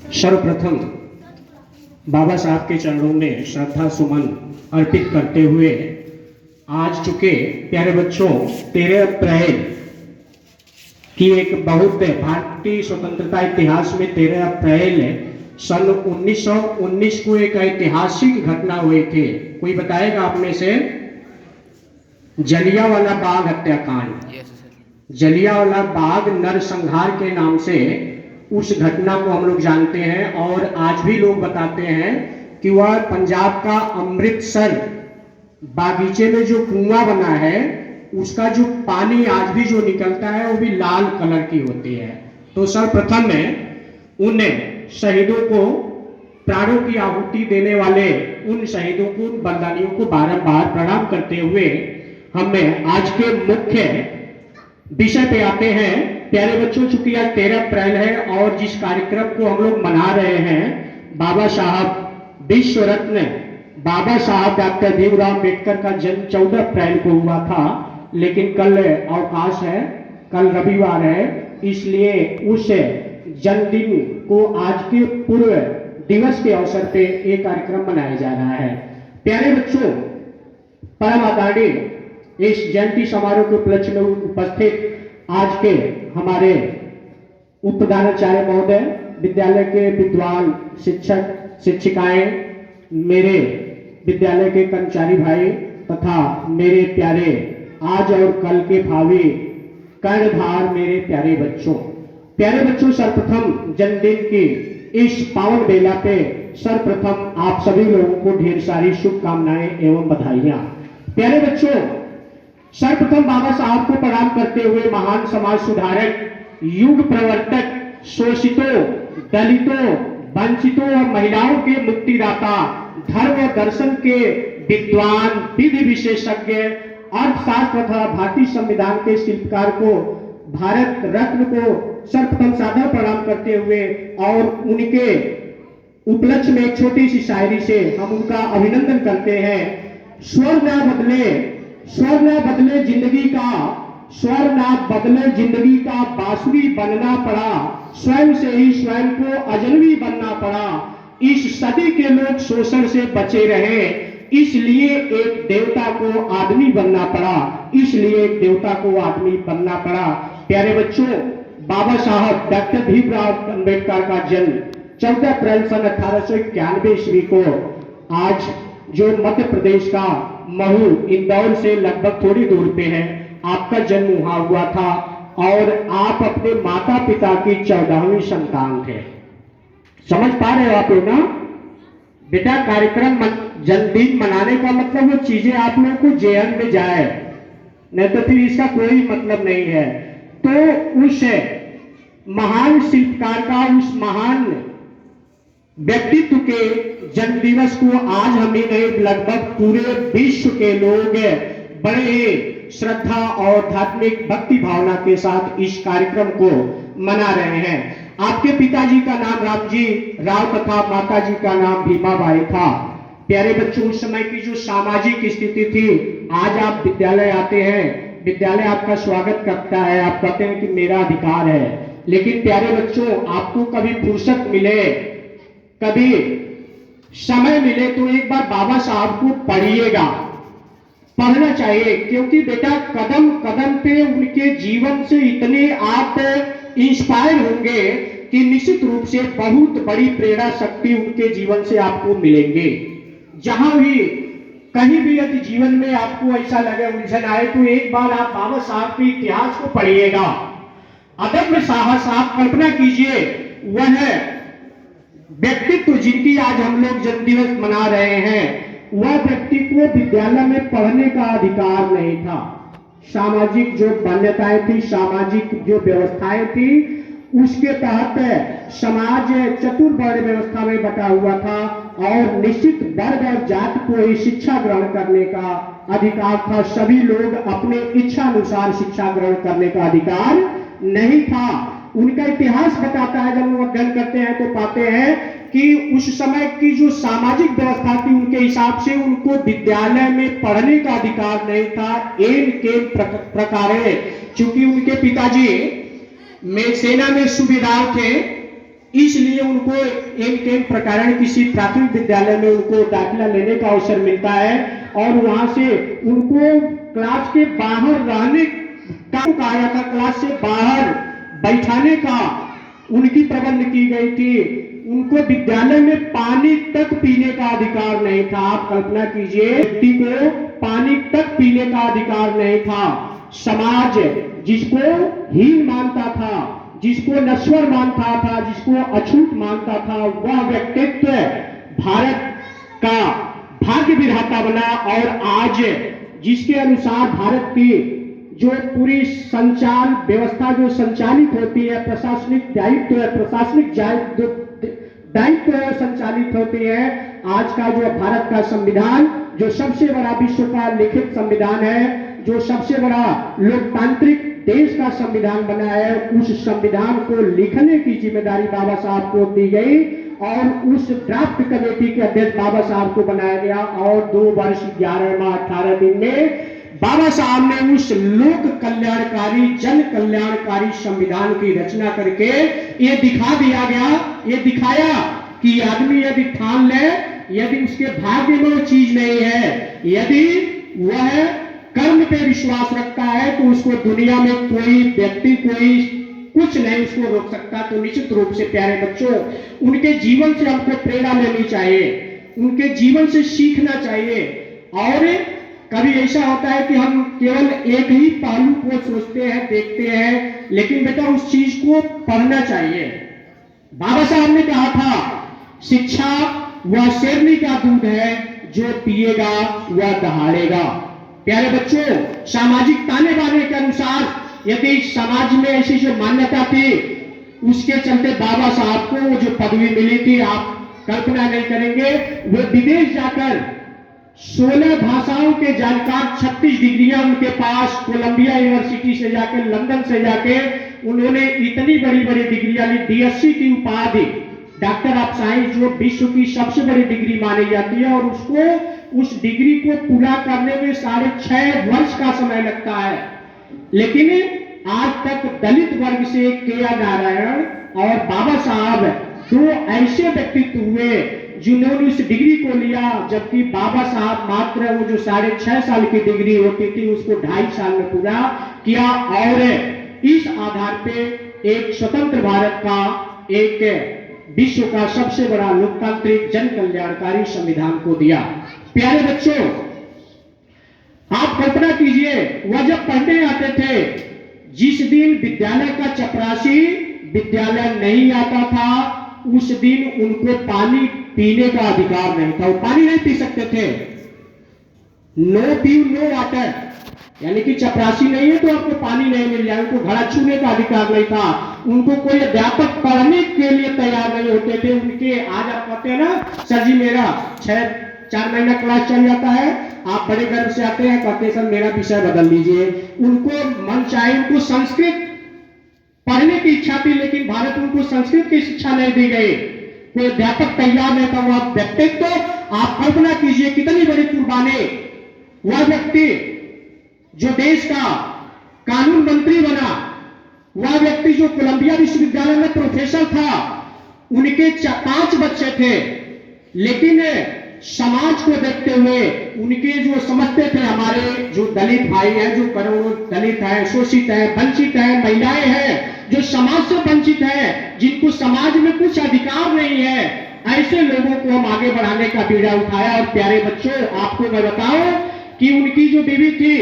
सर्वप्रथम बाबा साहब के चरणों में श्रद्धा सुमन अर्पित करते हुए आज चुके प्यारे बच्चों 13 अप्रैल की एक बहुत भारतीय स्वतंत्रता इतिहास में 13 अप्रैल सन 1919 को एक ऐतिहासिक घटना हुई थी। कोई बताएगा आप में से? जलियांवाला बाग हत्याकांड। जलियांवाला बाग नरसंहार के नाम से उस घटना को हम लोग जानते हैं और आज भी लोग बताते हैं कि वह पंजाब का अमृतसर बागीचे में जो कुआं बना है उसका जो पानी आज भी जो निकलता है वो भी लाल कलर की होती है। तो सर्वप्रथम में उन शहीदों को प्राणों की आहुति देने वाले उन शहीदों को, उन बलिदानियों को बारंबार प्रणाम करते हुए हमें आज के मुख्य विषय पे आते हैं। प्यारे बच्चों, चूंकि आज 13 अप्रैल है और जिस कार्यक्रम को हम लोग मना रहे हैं, बाबा साहब विश्व रत्न बाबा साहब डॉक्टर भीमराव अम्बेडकर का जन्म 14 अप्रैल को हुआ था, लेकिन कल अवकाश है, कल रविवार है, इसलिए उस जन्मदिन को आज के पूर्व दिवस के अवसर पे एक कार्यक्रम मनाया जा रहा है। प्यारे बच्चों, परम आदरणीय इस जयंती समारोह के उपलक्ष्य में उपस्थित आज के हमारे उप प्रधानाचार्य महोदय, विद्यालय के विद्वान शिक्षक शिक्षिकाएं, मेरे विद्यालय के कर्मचारी भाई तथा मेरे प्यारे आज और कल के भावी कर्णधार मेरे प्यारे बच्चों, सर्वप्रथम जन्मदिन की इस पावन बेला पे सर्वप्रथम आप सभी लोगों को ढेर सारी शुभकामनाएं एवं बधाइयां। प्यारे बच्चों, सर्वप्रथम बाबा साहब को प्रणाम करते हुए महान समाज सुधारक, युग प्रवर्तक, शोषितों, दलितों, वंचितों और महिलाओं के मुक्तिदाता, धर्म और दर्शन के विद्वान, विधि विशेषज्ञ, अर्थशास्त्र तथा भारतीय संविधान के शिल्पकार को, भारत रत्न को सर्वप्रथम सादर प्रणाम करते हुए और उनके उपलक्ष्य में एक छोटी सी शायरी से हम उनका अभिनंदन करते हैं। स्वर ना बदले जिंदगी का बांसुरी बनना पड़ा, स्वयं से ही स्वयं को अजनबी बनना पड़ा, इस सदी के लोग शोषण से बचे रहे, इसलिए एक देवता को आदमी बनना पड़ा। प्यारे बच्चों, बाबा साहब डॉक्टर भीमराव अम्बेडकर का जन्म 14 अप्रैल सन 1891 ईस्वी को आज जो मध्य प्रदेश का महू इंदौर से लगभग थोड़ी दूर पे है, आपका जन्म वहां हुआ था और आप अपने माता पिता की 14वीं संतान थे। समझ पा रहे हो आप लोग ना? बेटा, कार्यक्रम जन्मदिन मनाने का मतलब वो चीजें आप लोगों को जेहन में जाए, नहीं तो फिर इसका कोई मतलब नहीं है। तो उस महान शिल्पकार का, उस महान व्यक्तित्व के जन्म दिवस को आज हम ही नहीं, लगभग पूरे विश्व के लोग बड़े श्रद्धा और धार्मिक भक्ति भावना के साथ इस कार्यक्रम को मना रहे हैं। आपके पिताजी का नाम रामजी राव तथा माताजी का नाम भीमाबाई था। प्यारे बच्चों, उस समय की जो सामाजिक स्थिति थी, आज आप विद्यालय आते हैं, विद्यालय आपका स्वागत करता है, आप कहते हैं कि मेरा अधिकार है, लेकिन प्यारे बच्चों, आपको कभी फुर्सत मिले, कभी समय मिले तो एक बार बाबा साहब को पढ़िएगा, पढ़ना चाहिए, क्योंकि बेटा कदम कदम पे उनके जीवन से इतने आप इंस्पायर होंगे कि निश्चित रूप से बहुत बड़ी प्रेरणा शक्ति उनके जीवन से आपको मिलेंगे। जहां भी कहीं भी यदि जीवन में आपको ऐसा लगे, उलझन आए, तो एक बार आप बाबा साहब के इतिहास को पढ़िएगा। अदम्य साहस, आप कल्पना कीजिए, वह व्यक्तित्व जिनकी आज हम लोग जन्मदिवस मना रहे हैं, वह व्यक्ति को विद्यालय में पढ़ने का अधिकार नहीं था। सामाजिक जो मान्यताएं थी, सामाजिक जो व्यवस्थाएं थी, उसके तहत समाज चतुर्वर्ण व्यवस्था में बटा हुआ था और निश्चित वर्ग और जाति को ही शिक्षा ग्रहण करने का अधिकार था। सभी लोग अपने इच्छा अनुसार शिक्षा ग्रहण करने का अधिकार नहीं था। उनका इतिहास बताता है, जब हम अध्ययन करते हैं तो पाते हैं कि उस समय की जो सामाजिक व्यवस्था थी, उनके हिसाब से उनको विद्यालय में पढ़ने का अधिकार नहीं था। एन के प्रकार, चूंकि उनके पिताजी में सेना में सूबेदार थे, इसलिए उनको एक एक प्रकार किसी प्राथमिक विद्यालय में उनको दाखिला लेने का अवसर मिलता है और वहां से उनको क्लास के बाहर रहने का कहा था, क्लास से बाहर बैठाने का उनकी प्रबंध की गई थी। उनको विद्यालय में पानी तक पीने का अधिकार नहीं था। आप कल्पना कीजिए, व्यक्ति को पानी तक पीने का अधिकार नहीं था। समाज जिसको हीन मानता था, जिसको नश्वर मानता था, जिसको अछूत मानता था, वह व्यक्तित्व भारत का भाग्य विधाता बना। और आज जिसके अनुसार भारत की जो पूरी संचाल व्यवस्था जो संचालित होती है, प्रशासनिक दायित्व है, प्रशासनिक दायित्व संचालित होती है, आज का जो भारत का संविधान जो सबसे बड़ा विश्व का लिखित संविधान है, जो सबसे बड़ा लोकतांत्रिक देश का संविधान बना है, उस संविधान को लिखने की जिम्मेदारी बाबा साहब को दी गई और उस ड्राफ्ट कमेटी के अध्यक्ष बाबा साहब को बनाया गया। और 2 वर्ष 11 माह 18 दिन में बाबा साहब ने उस लोक कल्याणकारी जन कल्याणकारी संविधान की रचना करके ये दिखा दिया गया, ये दिखाया कि आदमी यदि ठान ले, यदि उसके भाग्य में वो चीज नहीं है, यदि वह कर्म पे विश्वास रखता है, तो उसको दुनिया में कोई व्यक्ति कोई कुछ नहीं उसको रोक सकता। तो निश्चित रूप से प्यारे बच्चों, उनके जीवन से हमको प्रेरणा लेनी चाहिए, उनके जीवन से सीखना चाहिए। और कभी ऐसा होता है कि हम केवल एक ही पहलू को सोचते हैं, देखते हैं, लेकिन बेटा उस चीज को पढ़ना चाहिए। बाबा साहब ने कहा था, शिक्षा वह शेरनी का दूध है, जो पिएगा वह दहाड़ेगा। प्यारे बच्चों, सामाजिक ताने बाने के अनुसार यदि समाज में ऐसी जो मान्यता थी, उसके चलते बाबा साहब को वो जो पदवी मिली थी, आप कल्पना नहीं करेंगे, वो विदेश जाकर 16 भाषाओं के जानकार, 36 डिग्रियां उनके पास, कोलंबिया यूनिवर्सिटी से जाकर, लंदन से जाके उन्होंने इतनी बड़ी बड़ी डिग्रियां ली। DSc की उपाधि, डॉक्टर ऑफ साइंस, जो विश्व की सबसे बड़ी डिग्री मानी जाती है, और उसको उस डिग्री को पूरा करने में 6.5 वर्ष का समय लगता है। लेकिन आज तक दलित वर्ग से KR नारायण और बाबा साहब 2 ऐसे व्यक्तित्व हुए जिन्होंने उस डिग्री को लिया, जबकि बाबा साहब मात्र वो जो 6.5 साल की डिग्री होती थी उसको 2.5 साल में पूरा किया, और इस आधार पे एक स्वतंत्र भारत का, एक विश्व का सबसे बड़ा लोकतांत्रिक जन कल्याणकारी संविधान को दिया। प्यारे बच्चों, आप कल्पना कीजिए, वह जब पढ़ने आते थे, जिस दिन विद्यालय का चपरासी विद्यालय नहीं आता था, उस दिन उनको पानी पीने का अधिकार नहीं था, वो पानी नहीं पी सकते थे। नो पीव नो वाटर, यानी कि चपरासी नहीं है तो आपको पानी नहीं मिल जाए, उनको घड़ा छूने का अधिकार नहीं था। उनको कोई अध्यापक पढ़ने के लिए तैयार नहीं होते थे। उनके, आज आप कहते हैं ना, सर जी मेरा 4 महीना क्लास चल जाता है, आप बड़े गर्व से आते हैं, कहते हैं सर मेरा विषय बदल दीजिए। उनको मन चाहे, उनको संस्कृत पढ़ने की इच्छा थी, लेकिन भारत में उनको संस्कृत की शिक्षा नहीं दी गई, कोई अध्यापक तैयार नहीं था। वह व्यक्तित्व, आप कल्पना कीजिए कितनी बड़ी कुर्बानी। वह व्यक्ति जो देश का कानून मंत्री बना, वह व्यक्ति जो कोलंबिया विश्वविद्यालय में प्रोफेसर था, उनके 5 बच्चे थे, लेकिन समाज को देखते हुए उनके जो समझते थे, हमारे जो दलित भाई हैं, जो करोड़ों दलित हैं, शोषित हैं, वंचित हैं, महिलाएं हैं, जो समाज से वंचित हैं, जिनको समाज में कुछ अधिकार नहीं है, ऐसे लोगों को हम आगे बढ़ाने का बीड़ा उठाया। और प्यारे बच्चों, आपको मैं बताऊं कि उनकी जो बीवी थी,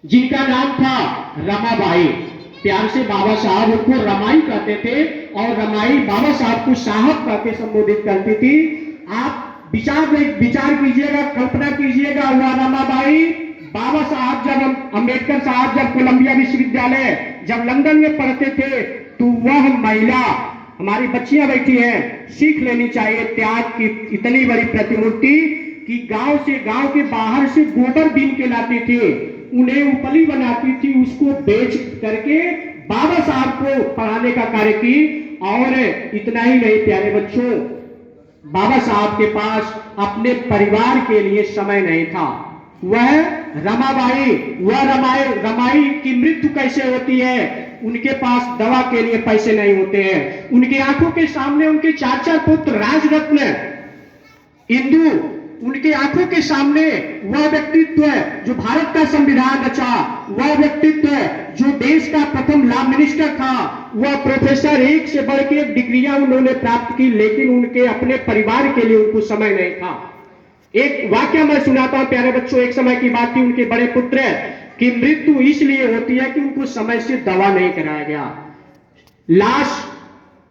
जिनका नाम था रमाबाई, प्यार से बाबा साहब उनको रमाई कहते थे, और रमाई बाबा साहब को साहब कहकर संबोधित करती थी। आप विचार कीजिएगा, कल्पना कीजिएगा, वह रमाबाई, बाबा साहब जब, अंबेडकर साहब जब कोलंबिया विश्वविद्यालय जब लंदन में पढ़ते थे, तो वह महिला, हमारी बच्चियां बैठी हैं, सीख लेनी चाहिए त्याग की इतनी बड़ी प्रतिमूर्ति, कि गांव के बाहर से गोबर बीन के लाती थी, उन्हें उपली बनाती थी, उसको बेच करके बाबा साहब को पढ़ाने का कार्य की। और इतना ही नहीं प्यारे बच्चों, बाबा साहब के पास अपने परिवार के लिए समय नहीं था। वह रमाबाई, वह रमाई की मृत्यु कैसे होती है, उनके पास दवा के लिए पैसे नहीं होते हैं। उनकी आंखों के सामने उनके 4 पुत्र राजरत्न इंदु, उनके आंखों के सामने वह व्यक्तित्व जो भारत का संविधान रचा, वह व्यक्तित्व जो देश का प्रथम लॉ मिनिस्टर था, वह प्रोफेसर, एक से बढ़ के एक डिग्रियां उन्होंने प्राप्त की, लेकिन उनके अपने परिवार के लिए उनको समय नहीं था। एक वाक्य मैं सुनाता हूं प्यारे बच्चों। एक समय की बात थी, उनके बड़े पुत्र की मृत्यु इसलिए होती है कि उनको समय से दवा नहीं कराया गया। लाश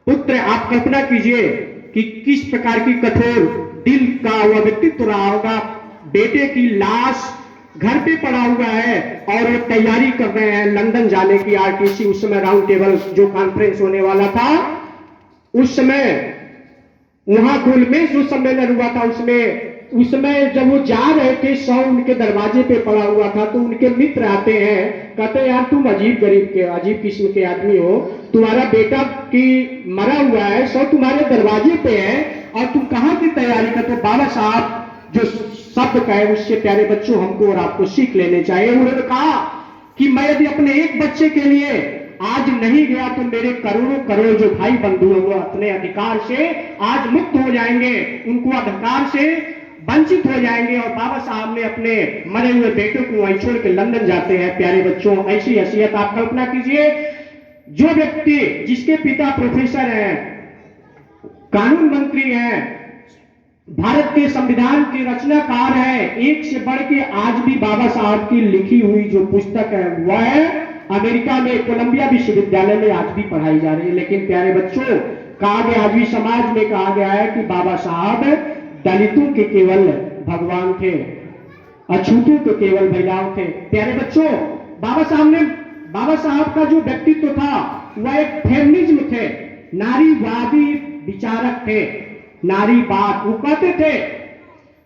पुत्र, आप कल्पना कीजिए कि किस प्रकार की कठोर दिल का वह व्यक्तित्व रहा होगा। बेटे की लाश घर पे पड़ा हुआ है और वो तैयारी कर रहे हैं लंदन जाने की, आरटीसी, उस समय राउंड टेबल जो कॉन्फ्रेंस होने वाला था, उस समय वहां गोलमेज जो सम्मेलन हुआ था, उसमें जब वो जा रहे थे, शव उनके दरवाजे पे पड़ा हुआ था, तो उनके मित्र आते हैं, कहते हैं यार तुम अजीब किस्म के आदमी हो, तुम्हारा बेटा की मरा हुआ है, शव तुम्हारे दरवाजे पे है और तुम कहां की तैयारी करते हो। बाबा साहब जो शब्द कहे उससे प्यारे बच्चों हमको और आपको सीख लेने चाहिए। उन्होंने कहा कि मैं यदि अपने एक बच्चे के लिए आज नहीं गया तो मेरे करोड़ों करोड़ जो भाई बंधु हैं वो अपने अधिकार से आज मुक्त हो जाएंगे, उनको अधिकार से वंचित हो जाएंगे। और बाबा साहब ने अपने मरे हुए बेटे को वहीं छोड़ के लंदन जाते हैं। प्यारे बच्चों, ऐसी हैसियत आप कल्पना कीजिए, जो व्यक्ति जिसके पिता प्रोफेसर हैं, कानून मंत्री हैं, भारत के संविधान के रचनाकार हैं, एक से बढ़ के आज भी बाबा साहब की लिखी हुई जो पुस्तक है वह अमेरिका में कोलंबिया विश्वविद्यालय में आज भी पढ़ाई जा रही है। लेकिन प्यारे बच्चों, कहा गया, आज भी समाज में कहा गया है कि बाबा साहब दलितों के केवल भगवान थे, अछूतों के केवल भैरव थे। प्यारे बच्चों, बाबा साहब का जो व्यक्तित्व था वह एक फेमिनिज्म थे, नारीवादी विचारक थे, नारीवाद। वो कहते थे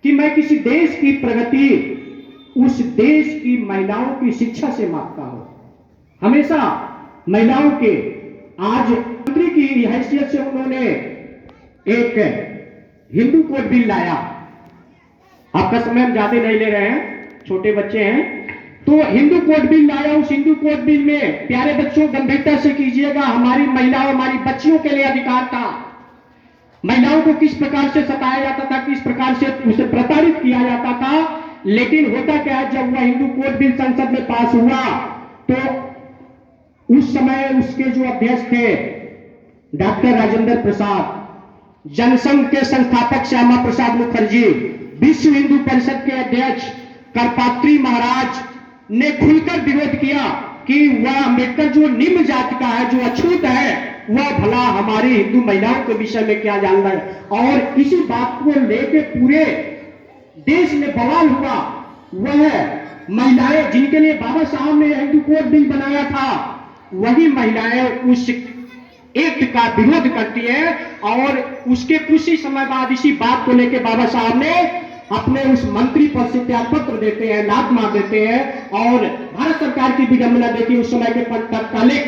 कि मैं किसी देश की प्रगति उस देश की महिलाओं की शिक्षा से मापता हूं। हमेशा महिलाओं के, आज मंत्री की हैसियत से उन्होंने एक हिंदू कोड बिल लाया। आपका समय हम ज्यादा नहीं ले रहे हैं, छोटे बच्चे हैं, तो हिंदू कोड बिल लाया। उस हिंदू कोड बिल में प्यारे बच्चों गंभीरता से कीजिएगा, हमारी महिलाओं, हमारी बच्चियों के लिए अधिकार था। महिलाओं को किस प्रकार से सताया जाता था, किस प्रकार से उसे प्रताड़ित किया जाता था। लेकिन होता क्या है, जब वह हिंदू कोड बिल संसद में पास हुआ तो उस समय उसके जो अध्यक्ष थे डॉक्टर राजेंद्र प्रसाद, जनसंघ के संस्थापक श्यामा प्रसाद मुखर्जी, विश्व हिंदू परिषद के अध्यक्ष करपात्री महाराज ने खुलकर विरोध किया कि वह अम्बेडकर जो निम्न जाति का है, जो अछूत है, वह भला हमारी हिंदू महिलाओं के विषय में क्या जानता है। और इसी बात को लेकर पूरे देश में बवाल हुआ। वह महिलाएं जिनके लिए बाबा साहब ने हिंदू कोड बिल बनाया था, वही महिलाएं उस एक्ट का विरोध करती है और उसके कुछ ही समय बाद इसी बात को लेकर बाबा साहब ने अपने उस मंत्री पद से त्याग पत्र देते हैं, लात मार देते हैं। और भारत सरकार की विडंबना देखिए, उस समय के तत्कालिक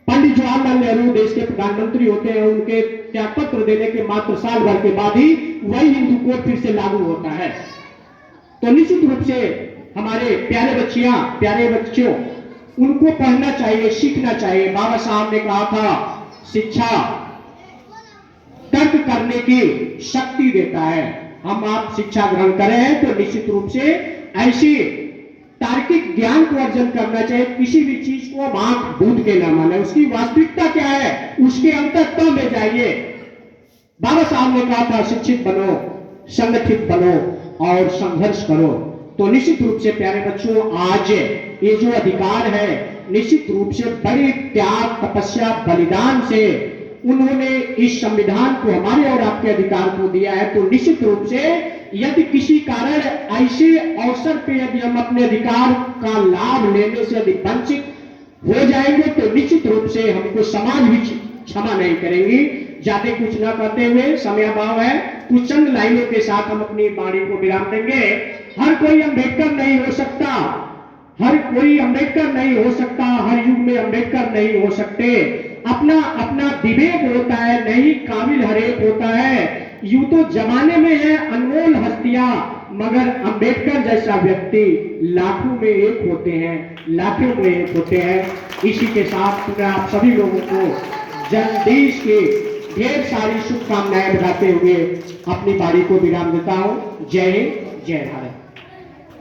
पंडित जवाहरलाल नेहरू देश के प्रधानमंत्री होते हैं, उनके त्याग पत्र देने के मात्र साल भर के बाद ही वही हिंदू कोड फिर से लागू होता है। तो निश्चित रूप से हमारे प्यारे बच्चों, उनको पढ़ना चाहिए, सीखना चाहिए। बाबा साहब ने कहा था शिक्षा तर्क करने की शक्ति देता है। हम आप शिक्षा ग्रहण करें तो निश्चित रूप से ऐसी तार्किक ज्ञान को अर्जन करना चाहिए। किसी भी चीज को हम आंख बूंद के ना माने, उसकी वास्तविकता क्या है उसके अंततः में जाइए। बाबा साहब ने कहा था शिक्षित बनो, संगठित बनो और संघर्ष करो। तो निश्चित रूप से प्यारे बच्चों, आज ये जो अधिकार है, निश्चित रूप से बड़े त्याग, तपस्या, बलिदान से उन्होंने इस संविधान को, हमारे और आपके अधिकार को दिया है। तो निश्चित रूप से यदि किसी कारण ऐसे अवसर पे यदि हम अपने अधिकार का लाभ लेने से यदि वंचित हो जाएंगे तो निश्चित रूप से हमको समाज भी क्षमा नहीं करेंगी। ज्यादा कुछ न करते हुए, समय अभाव है, कुछ चंद लाइनों के साथ हम अपनी वाणी को विराम देंगे। हर कोई अम्बेडकर नहीं हो सकता, हर कोई अम्बेडकर नहीं हो सकता, हर युग में अम्बेडकर नहीं हो सकते। अपना अपना विवेक होता है, नहीं काबिल हरेक होता है। यूं तो जमाने में है अनमोल हस्तियां, मगर अंबेडकर जैसा व्यक्ति लाखों में एक होते हैं, लाखों में एक होते हैं। इसी के साथ मैं आप सभी लोगों को जन्मदिन के ढेर सारी शुभकामनाएं बताते हुए अपनी बारी को विराम देता हूं। जय हिंद, जय भारत।